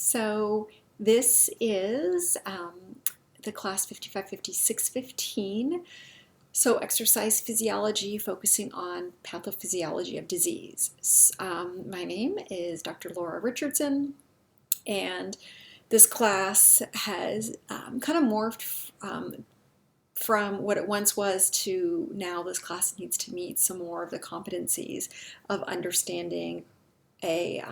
So this is the class 555615. So exercise physiology, focusing on pathophysiology of disease. My name is Dr. Laura Richardson, and this class has kind of morphed from what it once was to now this class needs to meet some more of the competencies of understanding a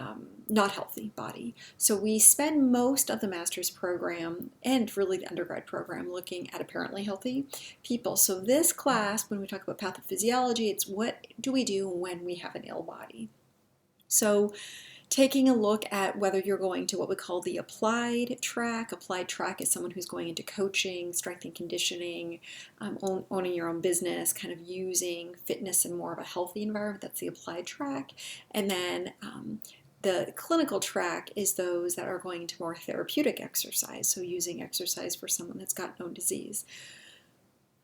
not healthy body. So we spend most of the master's program and really the undergrad program looking at apparently healthy people. So this class, when we talk about pathophysiology, it's what do we do when we have an ill body? So taking a look at whether you're going to what we call the applied track. Applied track is someone who's going into coaching, strength and conditioning, owning your own business, kind of using fitness in more of a healthy environment. That's the applied track. And then the clinical track is those that are going into more therapeutic exercise, so using exercise for someone that's got known disease.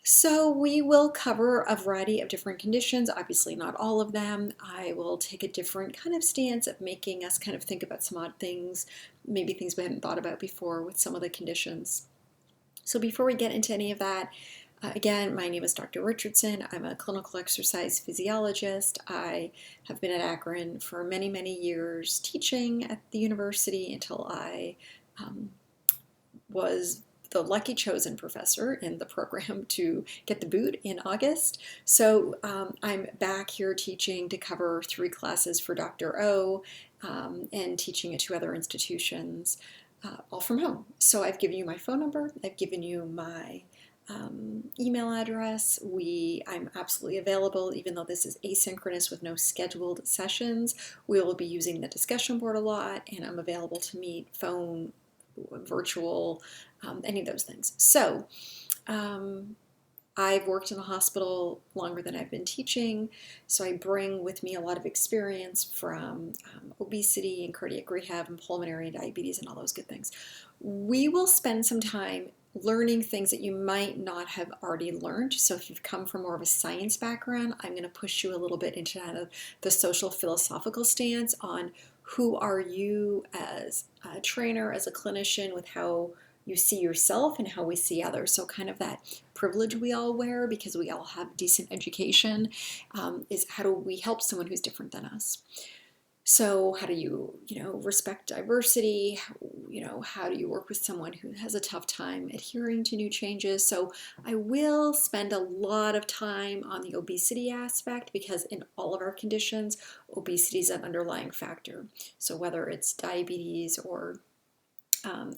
So we will cover a variety of different conditions, obviously not all of them. I will take a different kind of stance of making us kind of think about some odd things, maybe things we hadn't thought about before with some of the conditions. So before we get into any of that, again, my name is Dr. Richardson. I'm a clinical exercise physiologist. I have been at Akron for many, many years teaching at the university until I was the lucky chosen professor in the program to get the boot in August. So I'm back here teaching to cover 3 classes for Dr. O and teaching at 2 other institutions, all from home. So I've given you my phone number, I've given you my email address. I'm absolutely available, even though this is asynchronous with no scheduled sessions. We will be using the discussion board a lot, and I'm available to meet phone, virtual, any of those things. So I've worked in the hospital longer than I've been teaching, so I bring with me a lot of experience from obesity and cardiac rehab and pulmonary diabetes and all those good things. We will spend some time learning things that you might not have already learned. So if you've come from more of a science background, I'm going to push you a little bit into kind of the social philosophical stance on who are you as a trainer, as a clinician, with how you see yourself and how we see others. So kind of that privilege we all wear because we all have decent education is how do we help someone who's different than us? So how do you respect diversity? How do you work with someone who has a tough time adhering to new changes? So I will spend a lot of time on the obesity aspect because in all of our conditions, obesity is an underlying factor. So whether it's diabetes or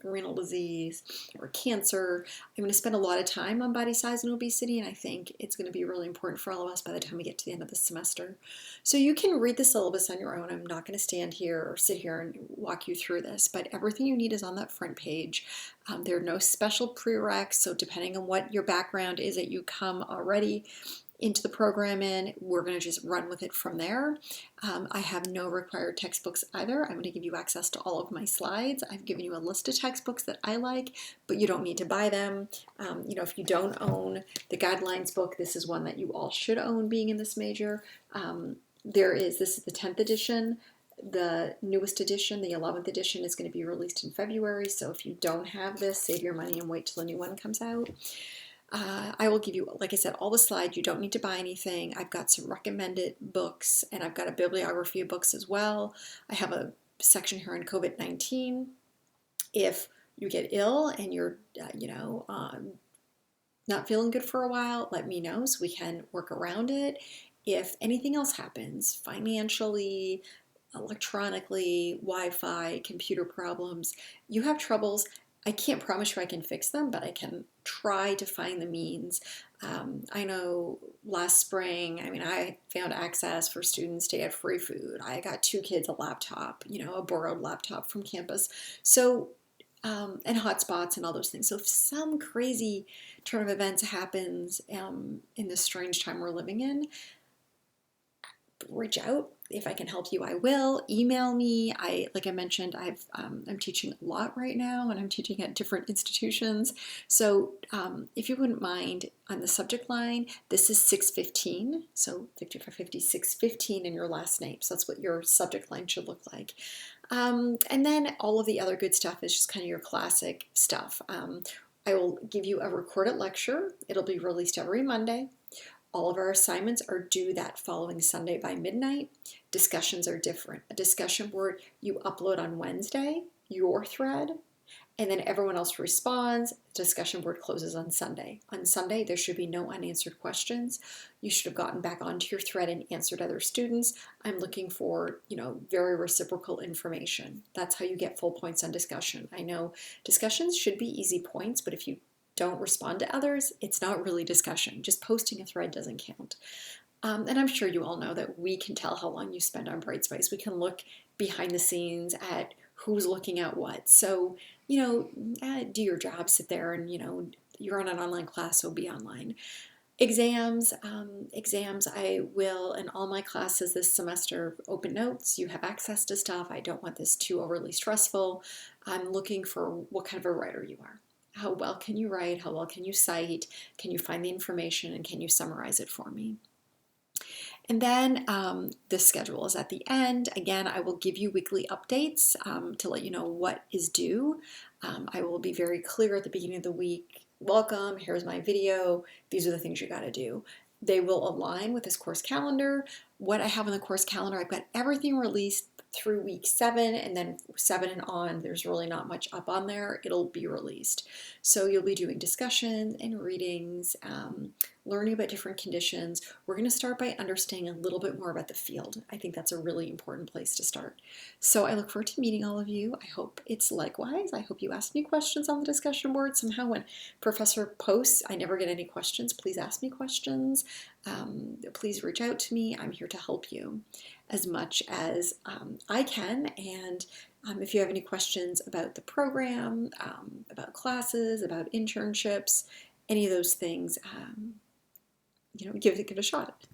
renal disease or cancer, I'm going to spend a lot of time on body size and obesity, and I think it's going to be really important for all of us by the time we get to the end of the semester. So you can read the syllabus on your own. I'm not going to stand here or sit here and walk you through this, but everything you need is on that front page. There are no special prereqs, so depending on what your background is that you come already into the program in, we're going to just run with it from there. I have no required textbooks either. I'm going to give you access to all of my slides. I've given you a list of textbooks that I like, but you don't need to buy them. If you don't own the guidelines book, this is one that you all should own being in this major. This is the 10th edition. The newest edition, the 11th edition, is going to be released in February. So if you don't have this, save your money and wait till the new one comes out. I will give you, like I said, all the slides. You don't need to buy anything. I've got some recommended books, and I've got a bibliography of books as well. I have a section here on COVID-19. If you get ill and you're, not feeling good for a while, let me know so we can work around it. If anything else happens, financially, electronically, Wi-Fi, computer problems, you have troubles, I can't promise you I can fix them, but I can try to find the means. I know last spring, I found access for students to get free food. I got 2 kids a laptop, a borrowed laptop from campus. So, and hotspots and all those things. So if some crazy turn of events happens in this strange time we're living in, reach out. If I can help you, I will. Email me. Like I mentioned, I'm teaching a lot right now, and I'm teaching at different institutions. So if you wouldn't mind, on the subject line, this is 615, so 5550, 615 in your last name. So that's what your subject line should look like. And then all of the other good stuff is just kind of your classic stuff. I will give you a recorded lecture. It'll be released every Monday. All of our assignments are due that following Sunday by midnight. Discussions are different. A discussion board you upload on Wednesday, your thread, and then everyone else responds. Discussion board closes on Sunday. On Sunday, there should be no unanswered questions. You should have gotten back onto your thread and answered other students. I'm looking for, very reciprocal information. That's how you get full points on discussion. I know discussions should be easy points, but if you don't respond to others, it's not really discussion. Just posting a thread doesn't count. And I'm sure you all know that we can tell how long you spend on Brightspace. We can look behind the scenes at who's looking at what. So, do your job, sit there and, you're on an online class, so be online. Exams, I will, in all my classes this semester, open notes. You have access to stuff. I don't want this too overly stressful. I'm looking for what kind of a writer you are. How well can you write? How well can you cite? Can you find the information? And can you summarize it for me? And then the schedule is at the end. Again, I will give you weekly updates to let you know what is due. I will be very clear at the beginning of the week. Welcome, here's my video. These are the things you got to do. They will align with this course calendar. What I have on the course calendar, I've got everything released through week 7, and then 7 and on, there's really not much up on there. It'll be released. So you'll be doing discussion and readings, learning about different conditions. We're going to start by understanding a little bit more about the field. I think that's a really important place to start. So I look forward to meeting all of you. I hope it's likewise. I hope you ask me questions on the discussion board. Somehow when Professor posts, I never get any questions. Please ask me questions. Please reach out to me. I'm here to help you as much as I can. And if you have any questions about the program, about classes, about internships, any of those things, give it a shot.